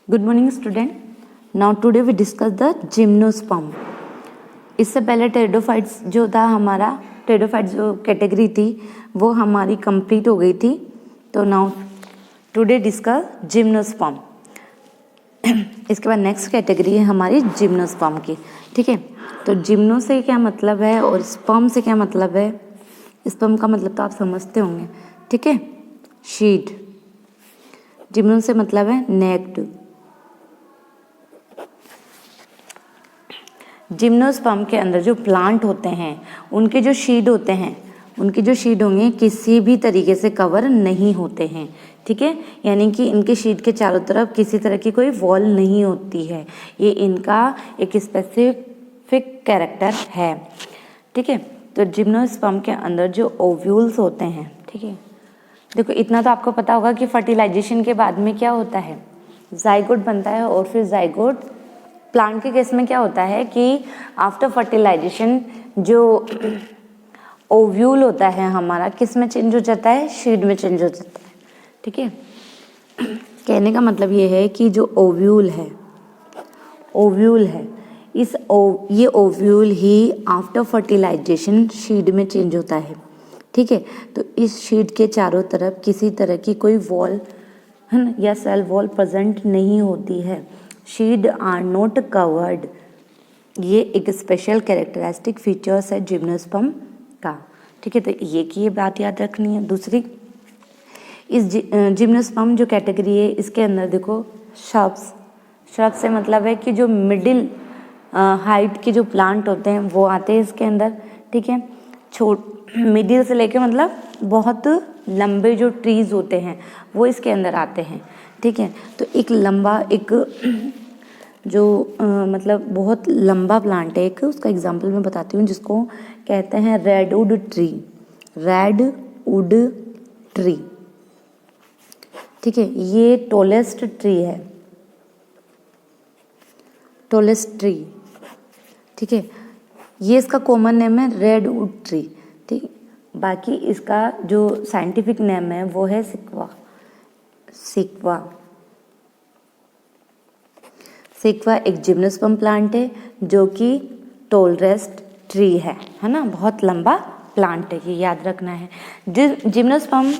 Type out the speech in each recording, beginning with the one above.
Good morning student. Now today we discuss the gymnosperm. इससे पहले pteridophytes जो था हमारा, टेरिडोफाइट्स जो कैटेगरी थी वो हमारी कंप्लीट हो गई थी. तो नाउ टुडे डिस्कस जिम्नोस्पर्म. इसके बाद नेक्स्ट कैटेगरी है हमारी जिम्नोस्पर्म की. ठीक है, तो जिम्नो से क्या मतलब है और स्पर्म से क्या मतलब है. स्पर्म का मतलब तो आप समझते होंगे. ठीक है, शीड. जिम्नो से मतलब है नेक्ड. जिम्नोस्पर्म के अंदर जो प्लांट होते हैं उनके जो शीड होते हैं, उनके जो शीड होंगे किसी भी तरीके से कवर नहीं होते हैं. ठीक है, यानी कि इनके शीड के चारों तरफ किसी तरह की कोई वॉल नहीं होती है. ये इनका एक स्पेसिफिक कैरेक्टर है. ठीक है, तो जिम्नोस्पर्म के अंदर जो ओव्यूल्स होते हैं, ठीक है, देखो इतना तो आपको पता होगा कि फर्टिलाइजेशन के बाद में क्या होता है, जाइगोट बनता है. और फिर जाइगोट प्लांट के केस में क्या होता है कि आफ्टर फर्टिलाइजेशन जो ओव्यूल होता है हमारा किस में चेंज हो जाता है, शीड में चेंज हो जाता है. ठीक है, कहने का मतलब ये है कि जो ओव्यूल है ये ओव्यूल ही आफ्टर फर्टिलाइजेशन शीड में चेंज होता है. ठीक है, तो इस शीड के चारों तरफ किसी तरह की कोई वॉल है ना या सेल वॉल प्रेजेंट नहीं होती है. Seed are not covered. ये एक स्पेशल कैरेक्टरिस्टिक फीचर्स है जिम्नोस्पर्म का. ठीक है, तो ये बात याद रखनी है. दूसरी, इस जिम्नोस्पर्म जो कैटेगरी है इसके अंदर देखो श्रब्स से मतलब है कि जो मिडिल हाइट के जो प्लांट होते हैं वो आते हैं इसके अंदर. ठीक है, मिडिल से लेके मतलब बहुत लंबे जो ट्रीज होते हैं वो इसके अंदर आते हैं. ठीक है, तो एक लंबा एक जो मतलब बहुत लंबा प्लांट है एक, उसका एग्जांपल मैं बताती हूँ जिसको कहते हैं रेडवुड ट्री. ठीक है, ये टॉलेस्ट ट्री. ठीक है, ये इसका कॉमन नेम है रेडवुड ट्री. ठीक, बाकी इसका जो साइंटिफिक नेम है वो है सिक्वा एक जिम्नोस्पर्म प्लांट है जो कि टॉलेस्ट ट्री है ना, बहुत लंबा प्लांट है, ये याद रखना है. जिम्नोस्पर्म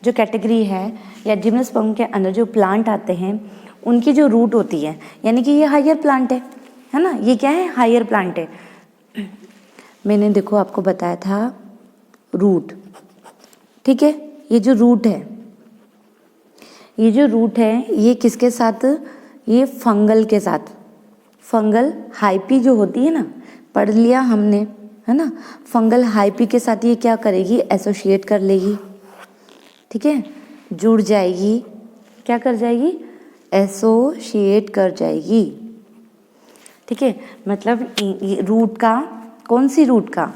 जो कैटेगरी है या जिम्नोस्पर्म के अंदर जो प्लांट आते हैं उनकी जो रूट होती है, यानी कि ये हायर प्लांट है ना, ये क्या है, हायर प्लांट है. मैंने देखो आपको बताया था रूट. ठीक है, ये जो रूट है ये किसके साथ, ये फंगल के साथ, फंगल हाइपी जो होती है ना, पढ़ लिया हमने है ना, फंगल हाइपी के साथ ये क्या करेगी, एसोसिएट कर लेगी. ठीक है, जुड़ जाएगी, क्या कर जाएगी, एसोसिएट कर जाएगी. ठीक है, मतलब रूट का, कौन सी रूट का,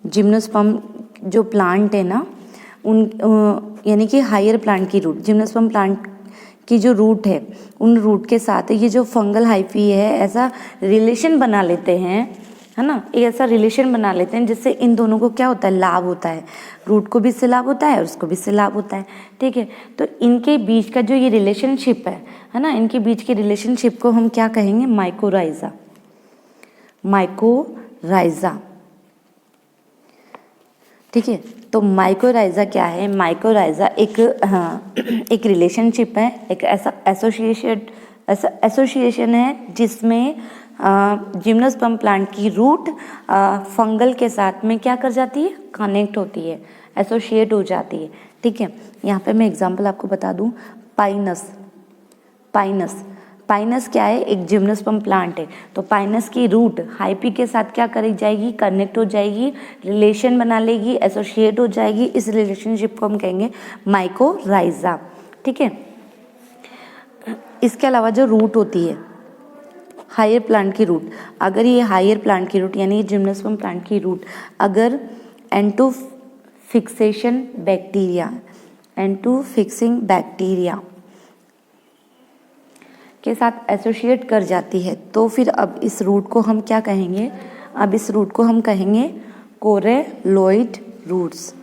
जिम्नोस्पर्म जो प्लांट है ना उन यानी कि हायर प्लांट की रूट, जिम्नोस्पर्म प्लांट की जो रूट है उन रूट के साथ ये जो फंगल हाइफी है ऐसा रिलेशन बना लेते हैं, है ना, एक ऐसा रिलेशन बना लेते हैं जिससे इन दोनों को क्या होता है, लाभ होता है. रूट को भी इससे लाभ होता है और उसको भी इससे लाभ होता है. ठीक है, तो इनके बीच का जो ये रिलेशनशिप है ना, इनके बीच के रिलेशनशिप को हम क्या कहेंगे, माइकोराइजा. ठीक है, तो माइकोराइजा क्या है, माइकोराइजा एक रिलेशनशिप है, एक ऐसा एसोसिएशन है जिसमें जिम्नोस्पर्म प्लांट की रूट फंगल के साथ में क्या कर जाती है, कनेक्ट होती है, एसोसिएट हो जाती है. ठीक है, यहाँ पे मैं एग्जांपल आपको बता दूँ, पाइनस क्या है, एक जिम्नोस्पर्म प्लांट है. तो पाइनस की रूट हाइपी के साथ क्या करी जाएगी, कनेक्ट हो जाएगी, रिलेशन बना लेगी, एसोसिएट हो जाएगी. इस रिलेशनशिप को हम कहेंगे माइकोराइजा. ठीक है, इसके अलावा जो रूट होती है हायर प्लांट की रूट, अगर ये हायर प्लांट की रूट यानी जिम्नोस्पर्म प्लांट की रूट अगर एंटोफिक्सिंग बैक्टीरिया के साथ एसोसिएट कर जाती है तो फिर अब इस रूट को हम क्या कहेंगे, अब इस रूट को हम कहेंगे कोरेलोइड रूट्स.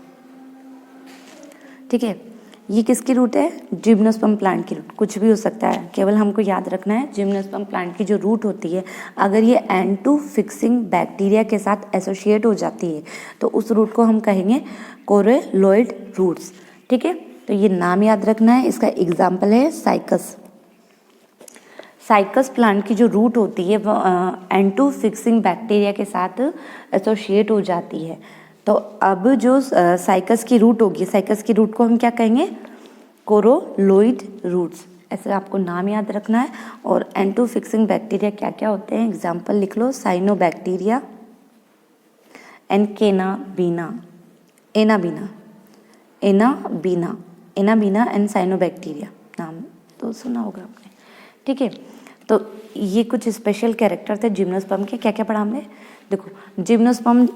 ठीक है, ये किसकी रूट है? जिम्नोस्पर्म प्लांट की रूट। कुछ भी हो सकता है, केवल हमको याद रखना है जिम्नोस्पर्म प्लांट की जो रूट होती है, अगर ये N2 फिक्सिंग बैक्टीरिया के साथ एसोसिएट हो जाती है तो उस रूट को हम कहेंगे कोरेलोइड रूट्स। ठीक है, तो ये नाम याद रखना है। इसका एग्जाम्पल है साइकस। साइकस प्लांट की जो रूट होती है वो N2 फिक्सिंग बैक्टीरिया के साथ एसोसिएट हो जाती है। तो अब जो साइकस की रूट होगी, साइकस की रूट को हम क्या कहेंगे? कोरोलोइड रूट्स। ऐसे आपको नाम याद रखना है। और N2 फिक्सिंग बैक्टीरिया क्या क्या होते हैं, एग्जाम्पल लिख लो। Cyanobacteria and anabaena and cyanobacteria, नाम तो सुना होगा आपने। ठीक है, तो ये कुछ स्पेशल कैरेक्टर थे जिम्नोस्पर्म के। क्या क्या पढ़ा हमने? देखो, जिम्नोस्पर्म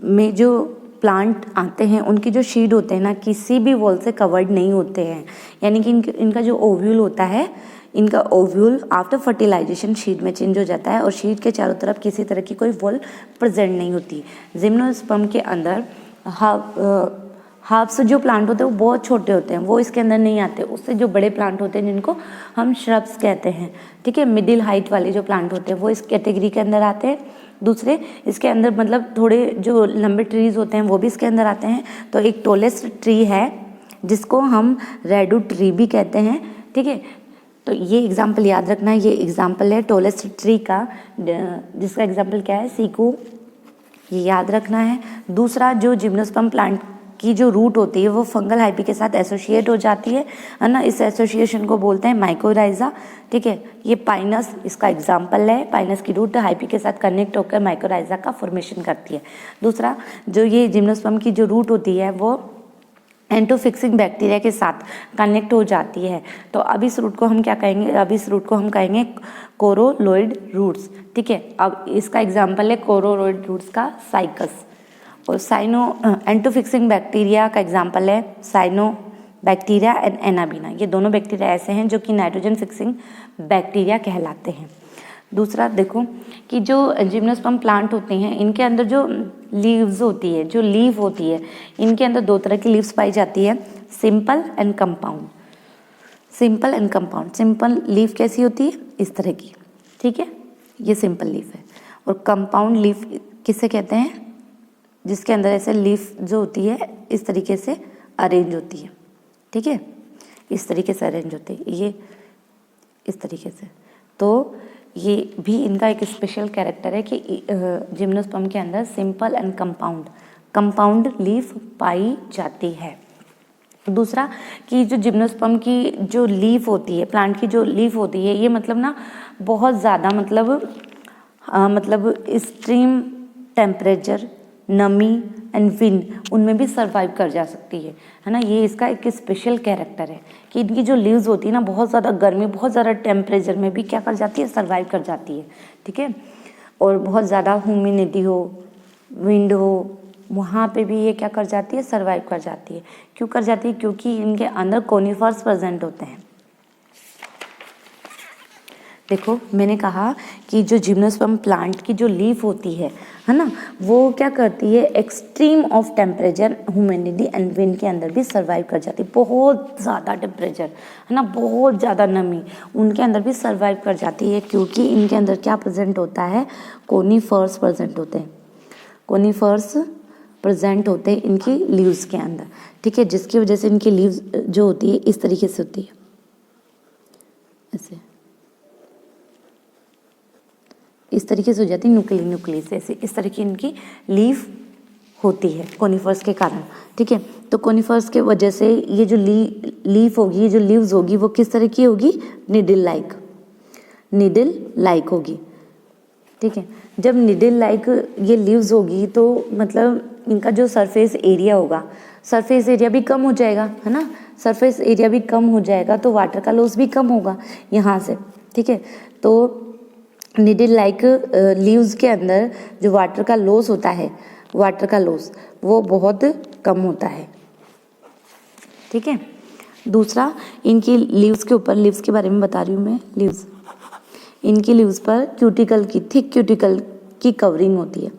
में जो प्लांट आते हैं उनकी जो शीड होते हैं ना, किसी भी वॉल से कवर्ड नहीं होते हैं। यानी कि इनका जो ओव्यूल होता है, इनका ओव्यूल आफ्टर फर्टिलाइजेशन शीड में चेंज हो जाता है और शीड के चारों तरफ किसी तरह की कोई वॉल प्रेजेंट नहीं होती। जिम्नोस्पर्म के अंदर हर्ब्स जो प्लांट होते हैं वो बहुत छोटे होते हैं, वो इसके अंदर नहीं आते। उससे जो बड़े प्लांट होते हैं जिनको हम श्रब्स कहते हैं, ठीक है, मिडिल हाइट वाले जो प्लांट होते हैं वो इस कैटेगरी के अंदर आते हैं। दूसरे इसके अंदर मतलब थोड़े जो लंबे ट्रीज होते हैं वो भी इसके अंदर आते हैं। तो एक टॉलेस्ट ट्री है जिसको हम रेडवुड ट्री भी कहते हैं। ठीक है, तो ये एग्जाम्पल याद रखना है। ये एग्जाम्पल है टॉलेस्ट ट्री का, जिसका एग्जाम्पल क्या है? सीकू, ये याद रखना है। दूसरा, जो जिम्नोस्पर्म प्लांट की जो रूट होती है वो फंगल हाइपी के साथ एसोसिएट हो जाती है ना। इस एसोसिएशन को बोलते हैं माइकोराइजा। ठीक है, ये पाइनस इसका एग्जाम्पल है। पाइनस की रूट हाइपी के साथ कनेक्ट होकर माइकोराइजा का फॉर्मेशन करती है। दूसरा, जो ये जिम्नोस्पर्म की जो रूट होती है वो N2 फिक्सिंग बैक्टीरिया के साथ कनेक्ट हो जाती है। तो अब इस रूट को हम क्या कहेंगे? अब इस रूट को हम कहेंगे कोरोलोइड रूट्स। ठीक है, अब इसका एग्जाम्पल है कोरोलोइड रूट्स का साइकस। और N2 फिक्सिंग बैक्टीरिया का एग्जाम्पल है साइनोबैक्टीरिया एंड एनाबीना। ये दोनों बैक्टीरिया ऐसे हैं जो कि नाइट्रोजन फिक्सिंग बैक्टीरिया कहलाते हैं। दूसरा देखो कि जो जिम्नोस्पर्म प्लांट होते हैं इनके अंदर जो लीव्स होती है, जो लीफ होती है, इनके अंदर दो तरह की लीव्स पाई जाती है, simple and compound. Simple and compound. Simple leaf कैसी होती है? इस तरह की। ठीक है, ये सिंपल लीफ है। और कंपाउंड लीफ किसे कहते हैं? जिसके अंदर ऐसे लीफ जो होती है इस तरीके से अरेंज होती है। ठीक है, इस तरीके से अरेंज होती है, ये इस तरीके से। तो ये भी इनका एक स्पेशल कैरेक्टर है कि जिम्नोस्पर्म के अंदर सिंपल एंड कंपाउंड लीफ पाई जाती है। दूसरा कि जो जिम्नोस्पर्म की जो लीफ होती है, प्लांट की जो लीफ होती है, ये मतलब ना बहुत ज़्यादा मतलब एक्सट्रीम टेम्परेचर, नमी एंड विंड, उनमें भी सर्वाइव कर जा सकती है ना। ये इसका एक स्पेशल कैरेक्टर है कि इनकी जो लीव्स होती है ना बहुत ज़्यादा गर्मी, बहुत ज़्यादा टेम्परेचर में भी क्या कर जाती है? सर्वाइव कर जाती है। ठीक है, और बहुत ज़्यादा ह्यूमिडिटी हो, विंड हो, वहाँ पे भी ये क्या कर जाती है? सर्वाइव कर जाती है। क्यों कर जाती है? क्योंकि इनके अंदर कोनिफर्स प्रेजेंट होते हैं। देखो, मैंने कहा कि जो जिम्नोस्पर्म प्लांट की जो लीफ होती है ना, वो क्या करती है? Extreme of temperature, humidity and wind के अंदर भी सर्वाइव कर जाती है। बहुत ज़्यादा टेम्परेचर है ना, बहुत ज़्यादा नमी, उनके अंदर भी सर्वाइव कर जाती है। क्योंकि इनके अंदर क्या प्रेजेंट होता है? कोनिफर्स प्रेजेंट होते हैं। कोनिफर्स प्रेजेंट होते हैं इनकी लीव्स के अंदर। ठीक है, जिसकी वजह से इनकी लीव्स जो होती है इस तरीके से होती है, ऐसे इस तरीके से हो जाती है, न्यूक्ली से ऐसे इस तरह की इनकी लीफ होती है कोनिफर्स के कारण। ठीक है, तो कोनिफर्स के वजह से ये जो लीफ होगी, ये जो लीव्स होगी वो किस तरह की होगी? निडल लाइक होगी। ठीक है, जब निडल लाइक ये लीव्स होगी तो मतलब इनका जो सरफेस एरिया होगा, सरफेस एरिया भी कम हो जाएगा, है ना। सरफेस एरिया भी कम हो जाएगा तो वाटर का लॉस भी कम होगा यहाँ से। ठीक है, तो निडल लाइक लीव्स के अंदर जो वाटर का लॉस होता है, वाटर का लॉस वो बहुत कम होता है। ठीक है, दूसरा इनकी लीव्स के ऊपर, लीव्स के बारे में बता रही हूँ मैं, लीव्स, इनकी लीव्स पर क्यूटिकल की, थिक क्यूटिकल की कवरिंग होती है,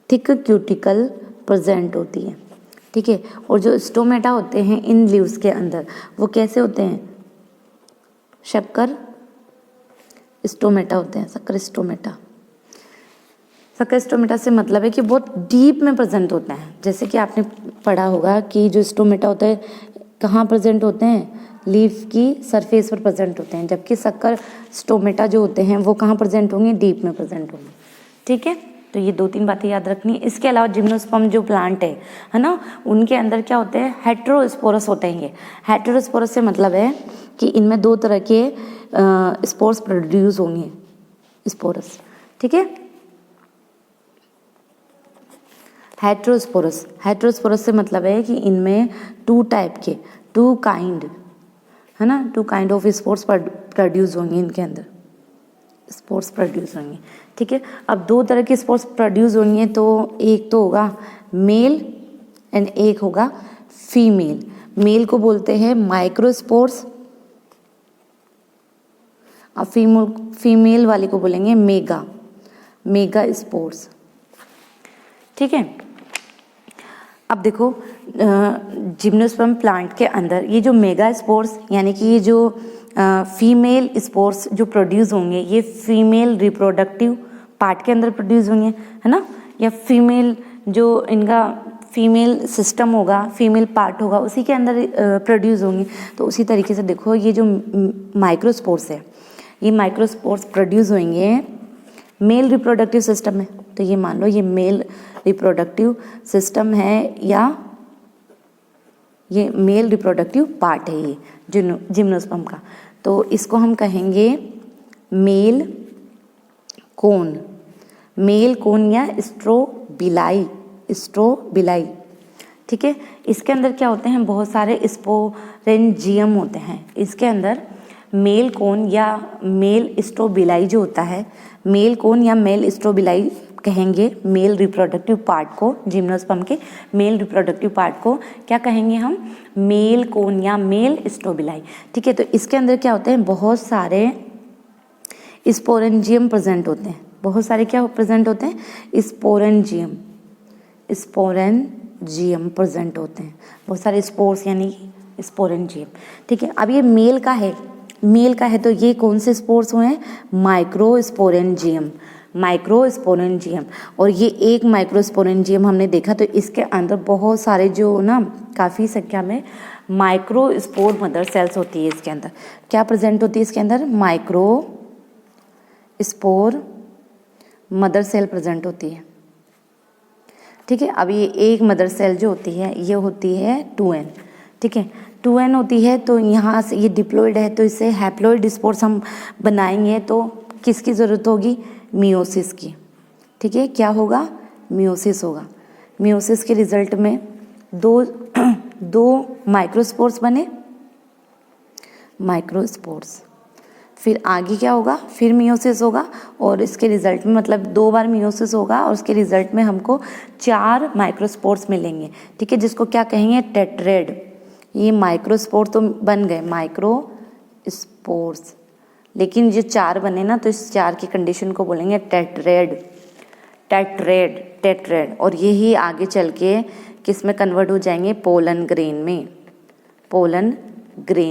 थिक क्यूटिकल प्रेजेंट होती है। ठीक है। और जो स्टोमेटा होते हैं इन लीव्स के अंदर वो कैसे होते हैं, शक्कर स्टोमेटा होते हैं, शक्कर स्टोमेटा। शक्कर स्टोमेटा से मतलब है कि बहुत डीप में प्रेजेंट होते हैं। जैसे कि आपने पढ़ा होगा कि जो स्टोमेटा होता है कहाँ प्रेजेंट होते हैं, लीफ की सरफेस पर प्रेजेंट होते हैं, जबकि शक्कर स्टोमेटा जो होते हैं वो कहाँ प्रेजेंट होंगे, डीप में प्रेजेंट होंगे। ठीक है, तो ये 2-3 बातें याद रखनी है। इसके अलावा जिम्नोस्पर्म जो प्लांट है ना, उनके अंदर क्या होते हैं, हेटेरोस्पोरस होते हैं। ये हेटेरोस्पोरस से मतलब है कि इनमें 2 तरह के स्पोर्स प्रोड्यूस होंगे, स्पोरस। ठीक है, हेटेरोस्पोरस, हेटेरोस्पोरस से मतलब है कि इनमें 2 टाइप के, 2 काइंड है ना, 2 काइंड ऑफ स्पोर्स प्रोड्यूस होंगे, इनके अंदर स्पोर्स प्रोड्यूस होंगे। ठीक है, अब 2 तरह के स्पोर्स प्रोड्यूस होंगे, तो एक तो होगा मेल एंड एक होगा फीमेल। मेल को बोलते हैं माइक्रोस्पोर्स, अब फीमेल वाले को बोलेंगे मेगा स्पोर्स। ठीक है, अब देखो जिम्नोस्पर्म प्लांट के अंदर ये जो मेगा स्पोर्स यानी कि ये जो फीमेल स्पोर्स जो प्रोड्यूस होंगे, ये फीमेल रिप्रोडक्टिव पार्ट के अंदर प्रोड्यूस होंगे, है ना, या फीमेल जो इनका फीमेल सिस्टम होगा, फीमेल पार्ट होगा, उसी के अंदर प्रोड्यूस होंगे। तो उसी तरीके से देखो ये जो माइक्रोस्पोर्स है, ये माइक्रोस्पोर्स प्रोड्यूस होंगे मेल रिप्रोडक्टिव सिस्टम में। तो ये मान लो ये मेल रिप्रोडक्टिव सिस्टम है या ये मेल रिप्रोडक्टिव पार्ट है, ये जिम्नोस्पर्म का। तो इसको हम कहेंगे मेल कोन या स्ट्रोबिलाई। ठीक है, इसके अंदर क्या होते हैं, बहुत सारे स्पोरेंजियम होते हैं। इसके अंदर मेल कोन या मेल स्ट्रोबिलाई जो होता है, मेल कोन या मेल स्ट्रोबिलाई कहेंगे मेल रिप्रोडक्टिव पार्ट को, जिम्नोस्पर्म के मेल रिप्रोडक्टिव पार्ट को क्या कहेंगे हम, मेल कोन या मेल स्ट्रोबिलाई। ठीक है, तो इसके अंदर क्या होते हैं, बहुत सारे स्पोरेंजियम प्रेजेंट होते हैं। बहुत सारे क्या प्रेजेंट होते हैं, स्पोरेंजियम प्रेजेंट होते हैं, बहुत सारे स्पोर्स यानी स्पोरेंजियम। ठीक है, अब ये मेल का है तो ये कौन से स्पोर्स हुए हैं, माइक्रोस्पोरेंजियम। और ये एक माइक्रोस्पोरेंजियम हमने देखा, तो इसके अंदर बहुत सारे जो ना काफ़ी संख्या में माइक्रोस्पोर मदर सेल्स होती है। इसके अंदर क्या प्रेजेंट होती है, इसके अंदर माइक्रोस्पोर मदर सेल प्रेजेंट होती है। ठीक है, अब ये एक मदर सेल जो होती है ये होती है 2n। ठीक है, 2n होती है, तो यहाँ से ये डिप्लॉइड है, तो इसे हैप्लॉइड स्पोर्स हम बनाएंगे तो किसकी ज़रूरत होगी, मियोसिस की। ठीक है, क्या होगा, मियोसिस होगा। मियोसिस के रिजल्ट में दो माइक्रोस्पोर्स बने, माइक्रोस्पोर्स, फिर आगे क्या होगा, फिर मियोसिस होगा, और इसके रिजल्ट में मतलब 2 बार मियोसिस होगा और उसके रिजल्ट में हमको 4 माइक्रोस्पोर्स मिलेंगे। ठीक है, जिसको क्या कहेंगे, टेट्रेड। ये माइक्रोस्पोर तो बन गए माइक्रोस्पोर्स, लेकिन जो 4 बने ना, तो इस 4 की कंडीशन को बोलेंगे टेट्रेड। और यही आगे चल के किस में कन्वर्ट हो जाएंगे, पोलन ग्रेन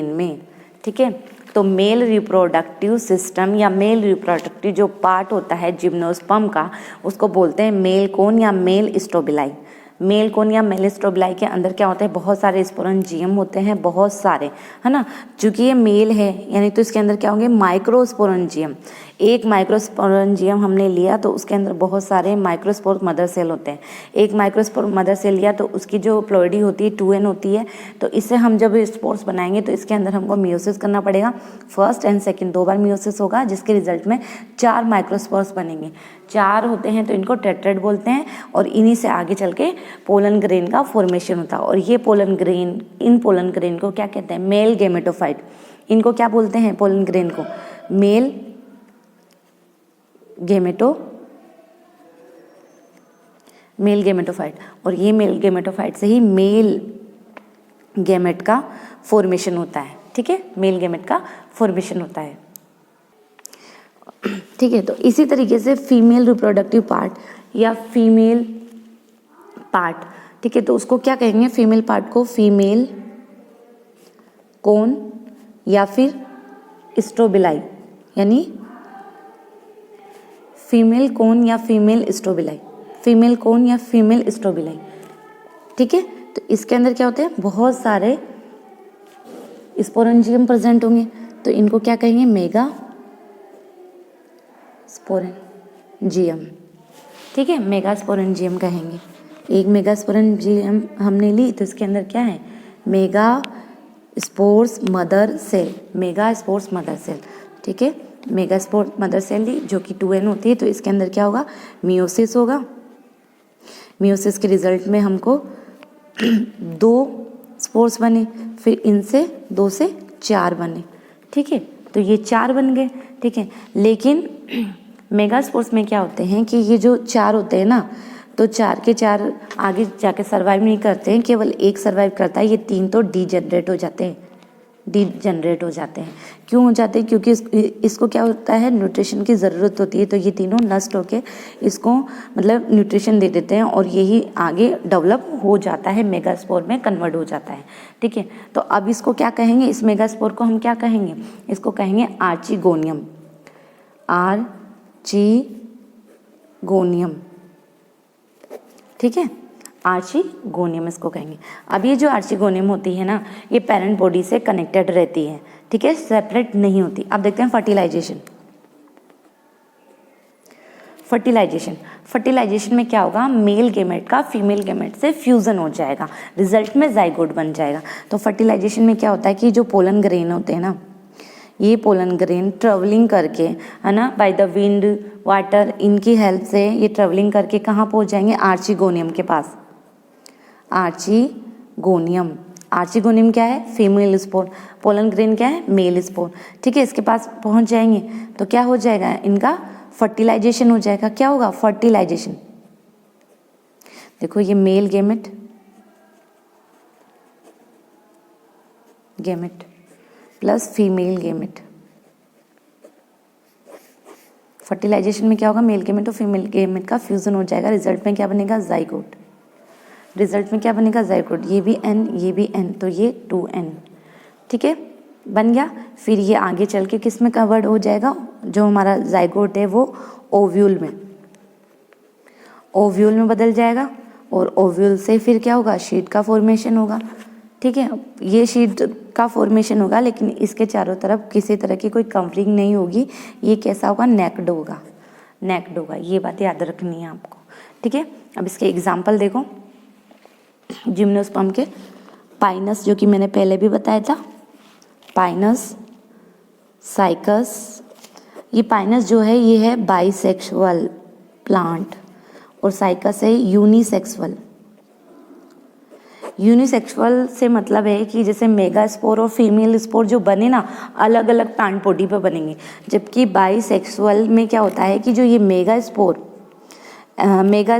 में। ठीक है, तो मेल रिप्रोडक्टिव सिस्टम या मेल रिप्रोडक्टिव जो पार्ट होता है जिम्नोस्पर्म का, उसको बोलते हैं मेल कोन या मेल स्ट्रोबिलाई। मेल कोन या मेल स्ट्रोबिलाई के अंदर क्या होता है, बहुत सारे स्पोरेंजियम होते हैं, बहुत सारे, है ना। चूंकि ये मेल है यानी तो इसके अंदर क्या होंगे, माइक्रोस्पोरेंजियम। एक माइक्रोस्पोरेंजियम हमने लिया तो उसके अंदर बहुत सारे माइक्रोस्पोर मदर सेल होते हैं। एक माइक्रोस्पोर मदर सेल लिया तो उसकी जो प्लॉइडी होती है 2n होती है, तो इससे हम जब स्पोर्स बनाएंगे तो इसके अंदर हमको मियोसिस करना पड़ेगा। First and second 2 bar meiosis होगा, जिसके रिजल्ट में 4 माइक्रोस्पोर्स बनेंगे। 4 होते हैं तो इनको टेट्रेड बोलते हैं, और इन्हीं से आगे चल के पोलन ग्रेन का फॉर्मेशन होता है। और ये पोलन ग्रेन को क्या कहते हैं, मेल गेमेटोफाइट। इनको क्या बोलते हैं, पोलन ग्रेन को मेल गेमेटोफाइट। और ये मेल गेमेटोफाइट से ही मेल गेमेट का फॉर्मेशन होता है। ठीक है, मेल गेमेट का फॉर्मेशन होता है। ठीक है, तो इसी तरीके से फीमेल रिप्रोडक्टिव पार्ट या फीमेल पार्ट ठीक है, तो उसको क्या कहेंगे, फीमेल पार्ट को फीमेल कोन या फिर स्ट्रोबिलाई, यानी फीमेल कोन या फीमेल स्ट्रोबिलाई, फीमेल कोन या फीमेल स्ट्रोबिलाई। ठीक है, तो इसके अंदर क्या होते हैं, बहुत सारे स्पोरेंजियम प्रेजेंट होंगे, तो इनको क्या कहेंगे, मेगा स्पोरेंजियम। ठीक है, मेगा स्पोरेंजियम कहेंगे। एक मेगा स्पोरेंजियम हमने ली तो इसके अंदर क्या है, mega spores mother cell, mega spores mother cell. ठीक है, मेगा स्पोर्स मदर सेल ली जो कि 2n होती है, तो इसके अंदर क्या होगा, मियोसिस होगा। मियोसिस के रिजल्ट में हमको 2 स्पोर्स बने, फिर इनसे 2 से 4 बने। ठीक है, तो ये 4 बन गए। ठीक है, लेकिन मेगा स्पोर्स में क्या होते हैं कि ये जो 4 होते हैं ना, तो 4 के 4 आगे जाके सर्वाइव नहीं करते हैं, केवल एक सर्वाइव करता है, ये 3 तो डीजनरेट हो जाते हैं, डीजनरेट हो जाते हैं। क्यों हो जाते हैं, क्योंकि इसको क्या होता है, न्यूट्रिशन की ज़रूरत होती है, तो ये तीनों नष्ट होके इसको मतलब न्यूट्रिशन दे देते हैं और यही आगे डेवलप हो जाता है, मेगास्पोर में कन्वर्ट हो जाता है। ठीक है, तो अब इसको क्या कहेंगे, इस मेगास्पोर को हम क्या कहेंगे, इसको कहेंगे आर्चिगोनियम, आर्चिगोनियम। ठीक है, आर्चिगोनियम इसको कहेंगे। अब ये जो आर्चिगोनियम होती है ना, ये पेरेंट बॉडी से कनेक्टेड रहती है। ठीक है, सेपरेट नहीं होती। अब देखते हैं फर्टिलाइजेशन। फर्टिलाइजेशन में क्या होगा, मेल गेमेट का फीमेल गेमेट से फ्यूजन हो जाएगा, रिजल्ट में जाइगोट बन जाएगा। तो फर्टिलाइजेशन में क्या होता है कि जो पोलन ग्रेन होते हैं ना, ये पोलन ग्रेन ट्रेवलिंग करके, है ना, बाय द विंड वाटर, इनकी हेल्प से ये ट्रेवलिंग करके कहाँ पहुँच जाएंगे, आर्चिगोनियम के पास। आर्चिगोनियम, आर्चिगोनियम क्या है, फीमेल स्पोर, पोलन ग्रेन क्या है, मेल स्पोर। ठीक है, इसके पास पहुँच जाएंगे तो क्या हो जाएगा, इनका फर्टिलाइजेशन हो जाएगा। क्या होगा, फर्टिलाइजेशन। देखो ये male gamete plus female gamete, fertilisation में क्या होगा, मेल गेमेट और फीमेल गेमेट का फ्यूजन हो जाएगा, रिजल्ट में क्या बनेगा, जाइगोट। रिजल्ट में क्या बनेगा, जाइगोट। ये भी n, ये भी n, तो ये 2n। ठीक है, बन गया। फिर ये आगे चल के किस में कन्वर्ट हो जाएगा, जो हमारा जाइगोट है वो ओव्यूल में बदल जाएगा, और ओव्यूल से फिर क्या होगा, शीट का फॉर्मेशन होगा। ठीक है, ये शीट का फॉर्मेशन होगा, लेकिन इसके चारों तरफ किसी तरह की कोई कवरिंग नहीं होगी। ये कैसा होगा, नेक्ड होगा, नेक्ड होगा। ये बात याद रखनी है आपको। ठीक है, अब इसके एग्जाम्पल देखो जिम्नोस्पर्म के। पाइनस, जो कि मैंने पहले भी बताया था, पाइनस, साइकस। ये पाइनस जो है ये है बाइसेक्सुअल प्लांट, और साइकस है यूनिसेक्सुअल। यूनिसेक्सुअल से मतलब है कि जैसे मेगा स्पोर और फीमेल स्पोर जो बने ना, अलग अलग प्लांट बॉडी पर बनेंगे, जबकि बाइसेक्सुअल में क्या होता है कि जो ये मेगा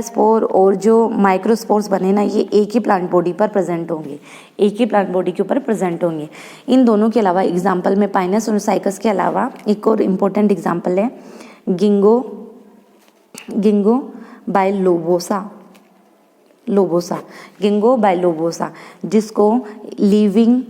स्पोर और जो माइक्रोस्पोर्स बने ना, ये एक ही प्लांट बॉडी पर प्रेजेंट होंगे, एक ही प्लांट बॉडी के ऊपर प्रेजेंट होंगे। इन दोनों के अलावा एग्जाम्पल में पाइनस और साइकस के अलावा एक और इम्पोर्टेंट एग्जाम्पल है गिंगो बाइलोबोसा, गिंगो बाइलोबोसा, जिसको लिविंग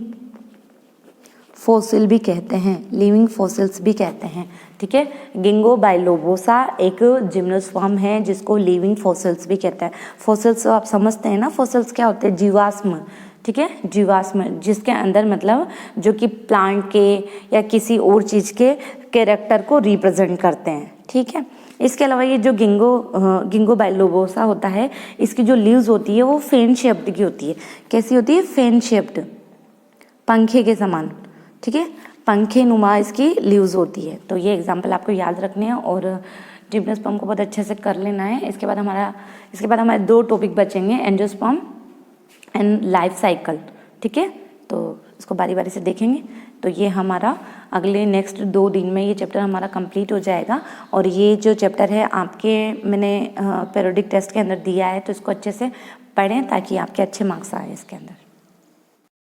फॉसिल भी कहते हैं, लिविंग फॉसिल्स भी कहते हैं। ठीक है, गिंगो बाइलोबोसा एक जिम्नोस्पर्म है जिसको लिविंग फॉसिल्स भी कहते हैं। फॉसिल्स आप समझते हैं ना, फॉसिल्स क्या होते हैं, जीवाश्म। ठीक है, जीवाश्म, जिसके अंदर मतलब जो कि प्लांट के या किसी और चीज़ के कैरेक्टर को रिप्रेजेंट करते हैं। ठीक है, इसके अलावा ये जो गिंगो बाइलोबोसा होता है, इसकी जो लीव्स होती है वो फैन शेप्ड की होती है। कैसी होती है, फैन शेप्ड, पंखे के समान। ठीक है, पंखे नुमा इसकी लीव्स होती है। तो ये एग्जाम्पल आपको याद रखने हैं और जिम्नोस्पर्म को बहुत अच्छे से कर लेना है। इसके बाद हमारे 2 टॉपिक बचेंगे, एंजियोस्पर्म एंड लाइफ साइकिल। ठीक है, तो इसको बारी बारी से देखेंगे। तो ये हमारा अगले नेक्स्ट 2 दिन में ये चैप्टर हमारा कंप्लीट हो जाएगा। और ये जो चैप्टर है आपके मैंने पीरियोडिक टेस्ट के अंदर दिया है, तो इसको अच्छे से पढ़ें ताकि आपके अच्छे मार्क्स आए इसके अंदर।